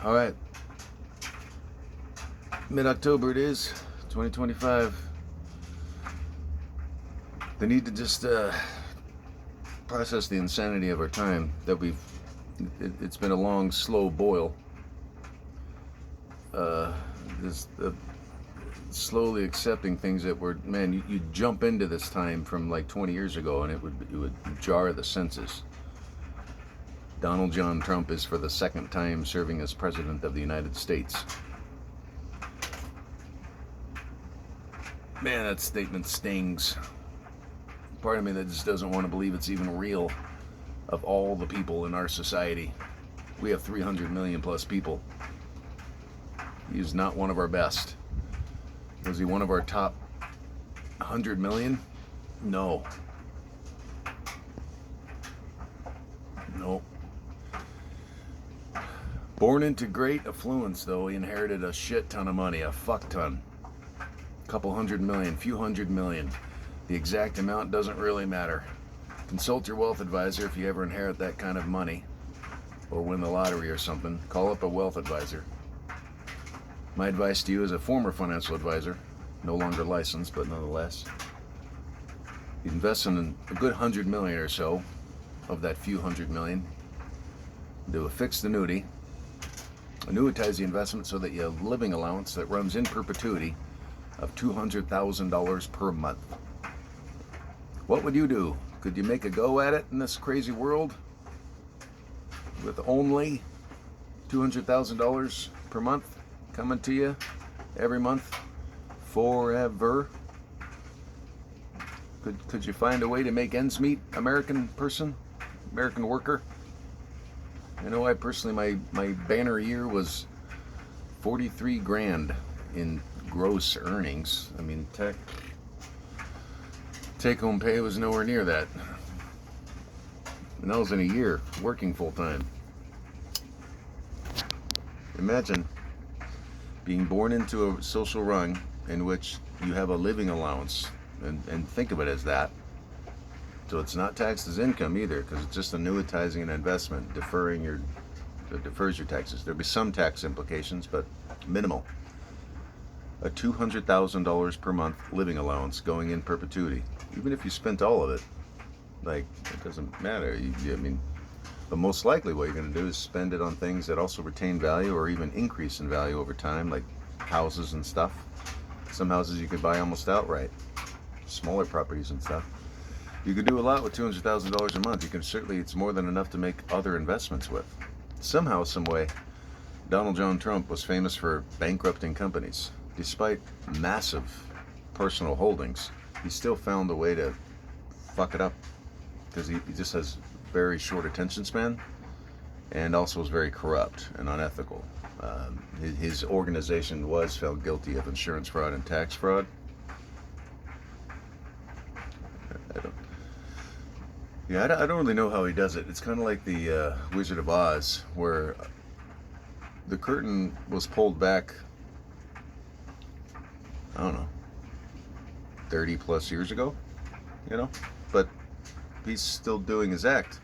All right, mid-October it is, 2025. The need to just process the insanity of our time that it's been a long, slow boil. This slowly accepting things that were, man, you jump into this time from like 20 years ago and it would jar the senses. Donald John Trump is for the second time serving as President of the United States. Man, that statement stings. Part of me that just doesn't want to believe it's even real. Of all the people in our society, we have 300 million plus people. He is not one of our best. Was he one of our top 100 million? No. Born into great affluence, though, he inherited a shit ton of money, a fuck ton. Couple hundred million, few hundred million. The exact amount doesn't really matter. Consult your wealth advisor if you ever inherit that kind of money or win the lottery or something. Call up a wealth advisor. My advice to you as a former financial advisor, no longer licensed, but nonetheless, you invest in a good 100 million or so of that few hundred million. Do a fixed annuity. Annuitize the investment so that you have a living allowance that runs in perpetuity of $200,000 per month. What would you do? Could you make a go at it in this crazy world with only $200,000 per month coming to you every month forever? Could you find a way to make ends meet, American person, American worker? I know I personally, my banner year was 43 grand in gross earnings. I mean, take-home pay was nowhere near that. And that was in a year, working full-time. Imagine being born into a social rung in which you have a living allowance, and think of it as that. So it's not taxed as income either, because it's just annuitizing an investment, it defers your taxes. There'll be some tax implications, but minimal. A $200,000 per month living allowance going in perpetuity. Even if you spent all of it, like, it doesn't matter. But most likely what you're going to do is spend it on things that also retain value or even increase in value over time, like houses and stuff. Some houses you could buy almost outright, smaller properties and stuff. You could do a lot with $200,000 a month. You can certainly, it's more than enough to make other investments with. Somehow, some way, Donald John Trump was famous for bankrupting companies. Despite massive personal holdings, he still found a way to fuck it up because he just has very short attention span and also is very corrupt and unethical. His organization was found guilty of insurance fraud and tax fraud. I don't really know how he does it. It's kind of like the Wizard of Oz, where the curtain was pulled back, I don't know, 30 plus years ago, but he's still doing his act.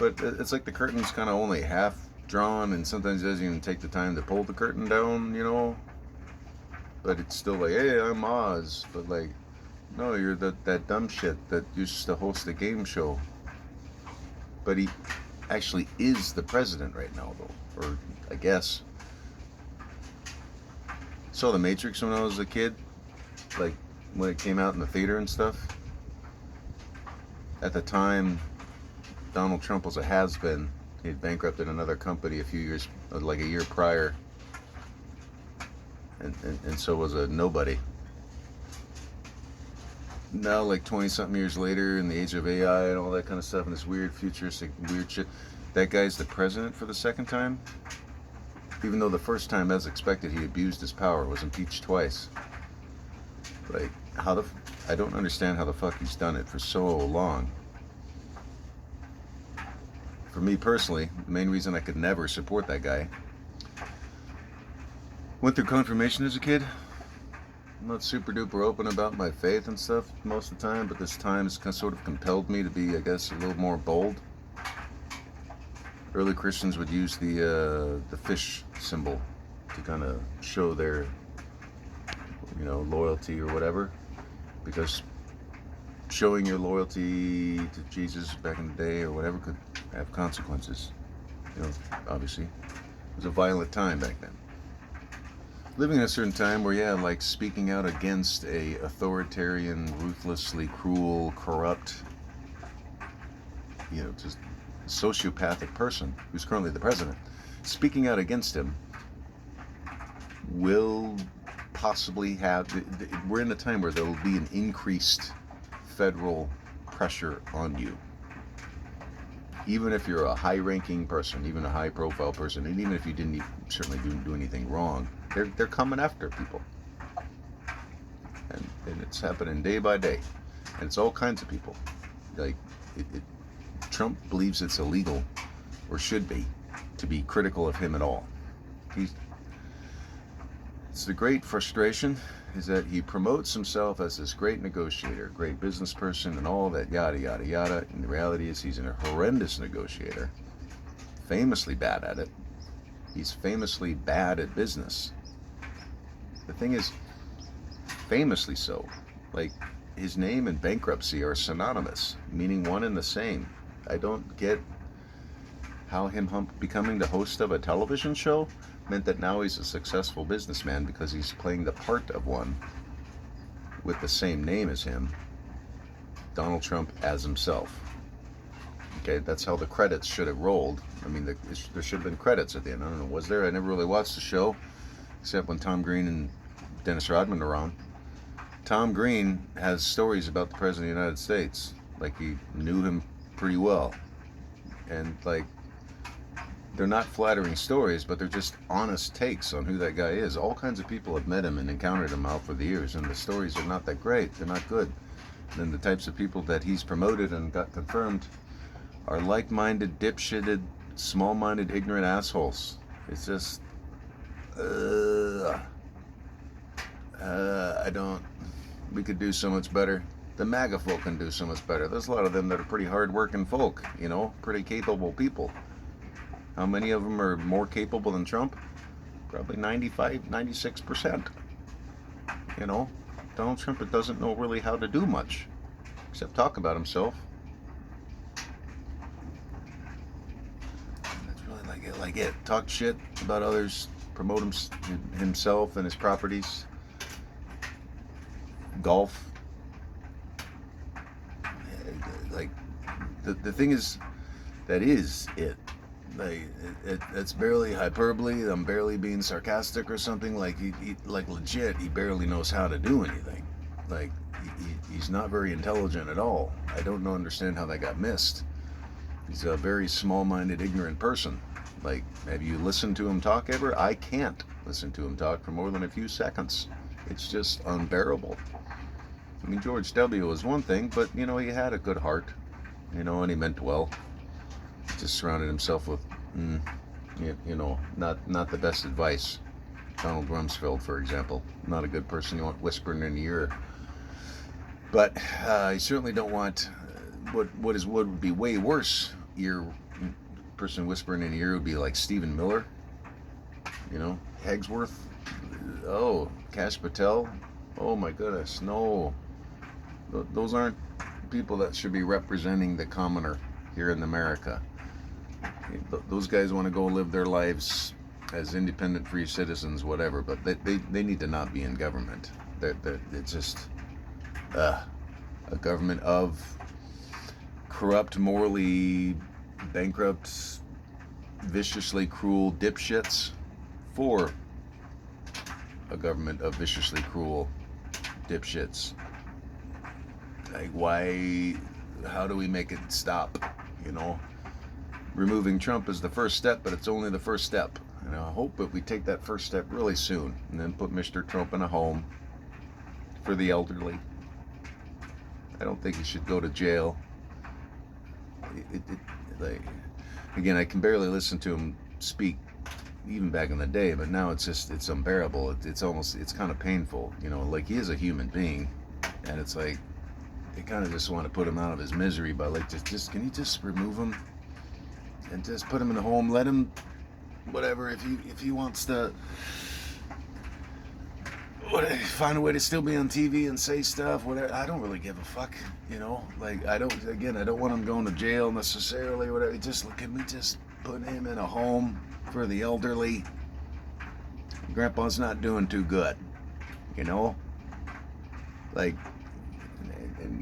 But it's like the curtain's kind of only half drawn, and sometimes he doesn't even take the time to pull the curtain down, but it's still like, hey, I'm Oz, but like, no, you're that dumb shit that used to host a game show. But he actually is the president right now, though, or I guess. Saw The Matrix when I was a kid, like when it came out in the theater and stuff. At the time, Donald Trump was a has-been. He had bankrupted another company a year prior, and so was a nobody. Now, like 20-something years later, in the age of AI and all that kind of stuff, and this weird futuristic weird shit, that guy's the president for the second time. Even though the first time, as expected, he abused his power, was impeached twice. Like, I don't understand how the fuck he's done it for so long. For me personally, the main reason I could never support that guy. Went through confirmation as a kid. I'm not super duper open about my faith and stuff most of the time, but this time it's sort of compelled me to be, I guess, a little more bold. early Christians would use the fish symbol to kind of show their, loyalty or whatever, because showing your loyalty to Jesus back in the day or whatever could have consequences. Obviously, it was a violent time back then. Living in a certain time where, like speaking out against a authoritarian, ruthlessly cruel, corrupt, just sociopathic person who's currently the president, speaking out against him will possibly have, we're in a time where there will be an increased federal pressure on you. Even if you're a high-ranking person, even a high-profile person, and even if you didn't certainly do anything wrong, they're coming after people. And it's happening day by day. And it's all kinds of people. Like, Trump believes it's illegal, or should be, to be critical of him at all. It's the great frustration is that he promotes himself as this great negotiator, great business person, and all that yada yada yada. And the reality is he's a horrendous negotiator, famously bad at it. He's famously bad at business. The thing is, famously so. Like, his name and bankruptcy are synonymous, meaning one and the same. I don't get how him becoming the host of a television show meant that now he's a successful businessman because he's playing the part of one with the same name as him, Donald Trump as himself. Okay, that's how the credits should have rolled. I mean, there should have been credits at the end. I don't know, was there? I never really watched the show, except when Tom Green and Dennis Rodman are on. Tom Green has stories about the President of the United States, like he knew him pretty well. And, like, they're not flattering stories, but they're just honest takes on who that guy is. All kinds of people have met him and encountered him out for the years, and the stories are not that great. They're not good. And the types of people that he's promoted and got confirmed are like-minded, dipshitted, small-minded, ignorant assholes. It's just, we could do so much better. The MAGA folk can do so much better. There's a lot of them that are pretty hard-working folk, pretty capable people. How many of them are more capable than Trump? Probably 95, 96%. Donald Trump doesn't know really how to do much, except talk about himself. That's really like it. Talk shit about others, promote himself and his properties. Golf. Like, the thing is, that is it. Like, it's barely hyperbole. I'm barely being sarcastic or something. Like, he like legit, he barely knows how to do anything. Like, he's not very intelligent at all. I don't understand how that got missed. He's a very small-minded, ignorant person. Like, have you listened to him talk ever? I can't listen to him talk for more than a few seconds. It's just unbearable. I mean, George W. was one thing, but, he had a good heart, and he meant well. Just surrounded himself with, not the best advice. Donald Rumsfeld, for example, not a good person you want whispering in your ear. But you certainly don't want what would be way worse. Person whispering in your ear would be like Stephen Miller, Hegsworth, Kash Patel. Oh my goodness, no. Those aren't people that should be representing the commoner here in America. Those guys want to go live their lives as independent, free citizens, whatever, but they need to not be in government. It's just a government of corrupt, morally bankrupt, viciously cruel dipshits for a government of viciously cruel dipshits. Like, why? How do we make it stop? Removing Trump is the first step, but it's only the first step. And I hope that we take that first step really soon, and then put Mr. Trump in a home for the elderly. I don't think he should go to jail. Again, I can barely listen to him speak, even back in the day, but now it's unbearable. It's kind of painful. Like, he is a human being, and it's like, they kind of just want to put him out of his misery by, like, just can you just remove him? and just put him in a home. Let him, whatever. If he wants to, find a way to still be on TV and say stuff. Whatever. I don't really give a fuck. Like I don't. Again, I don't want him going to jail necessarily. Whatever. Just can we just put him in a home for the elderly? Grandpa's not doing too good. Like.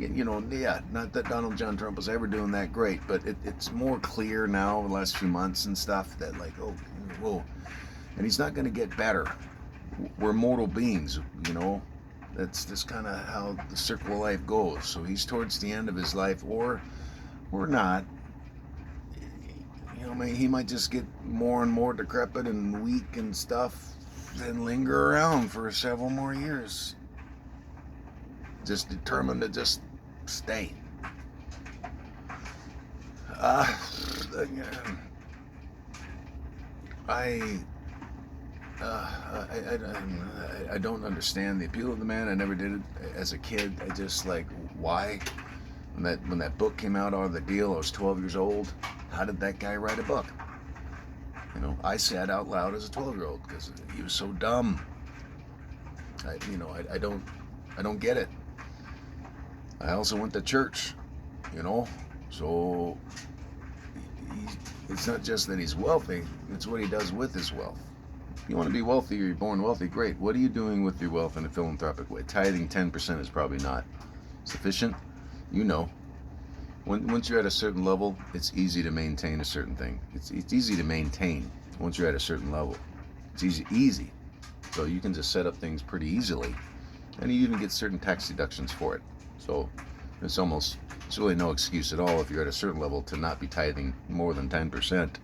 Yeah, not that Donald John Trump was ever doing that great, but it's more clear now the last few months and stuff that like, oh, whoa, and he's not going to get better. We're mortal beings, That's just kind of how the circle of life goes. So he's towards the end of his life, or not. He might just get more and more decrepit and weak and stuff, and linger around for several more years. Just determined to just stay. I don't understand the appeal of the man. I never did it as a kid. I just like, why? When that book came out on the deal, I was 12 years old. How did that guy write a book? I sat out loud as a 12-year-old because he was so dumb. I don't get it. I also went to church, so it's not just that he's wealthy, it's what he does with his wealth. If you want to be wealthy or you're born wealthy, great. What are you doing with your wealth in a philanthropic way? Tithing 10% is probably not sufficient. Once you're at a certain level, it's easy to maintain a certain thing. It's easy to maintain once you're at a certain level. It's easy. So you can just set up things pretty easily, and you even get certain tax deductions for it. So it's really no excuse at all if you're at a certain level to not be tithing more than 10%.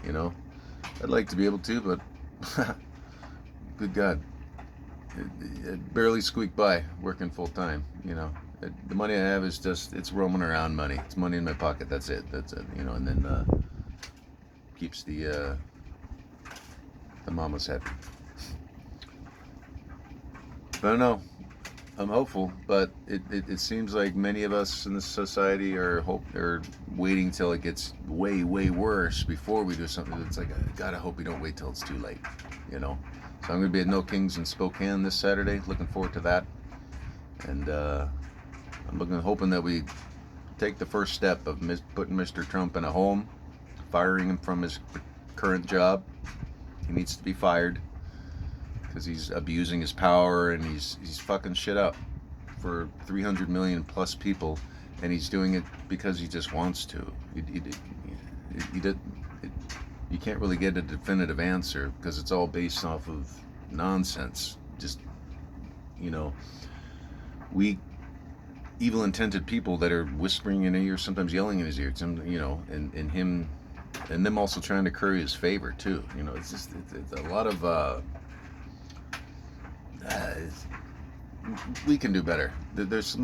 I'd like to be able to, but good God, it barely squeaked by working full time. The money I have is it's roaming around money. It's money in my pocket. That's it. And then keeps the mamas happy. I don't know. I'm hopeful, but it seems like many of us in this society are waiting till it gets way, way worse before we do something. It's like, God, I hope we don't wait till it's too late, So I'm going to be at No Kings in Spokane this Saturday. Looking forward to that. And I'm hoping that we take the first step of putting Mr. Trump in a home, firing him from his current job. He needs to be fired, because he's abusing his power and he's fucking shit up for 300 million plus people, and he's doing it because he just wants to. You can't really get a definitive answer because it's all based off of nonsense. Just, weak, evil-intended people that are whispering in his ear, sometimes yelling in his ear, and him, and them also trying to curry his favor too. It's a lot of. We can do better. There's a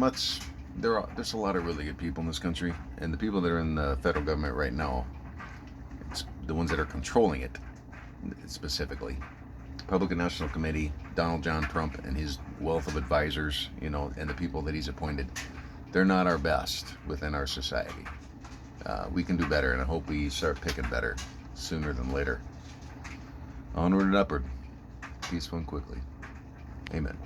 lot of really good people in this country, and the people that are in the federal government right now, it's the ones that are controlling it specifically. Republican National Committee, Donald John Trump and his wealth of advisors, and the people that he's appointed, they're not our best within our society. We can do better, and I hope we start picking better sooner than later. Onward and upward. Peaceful and quickly. Amen.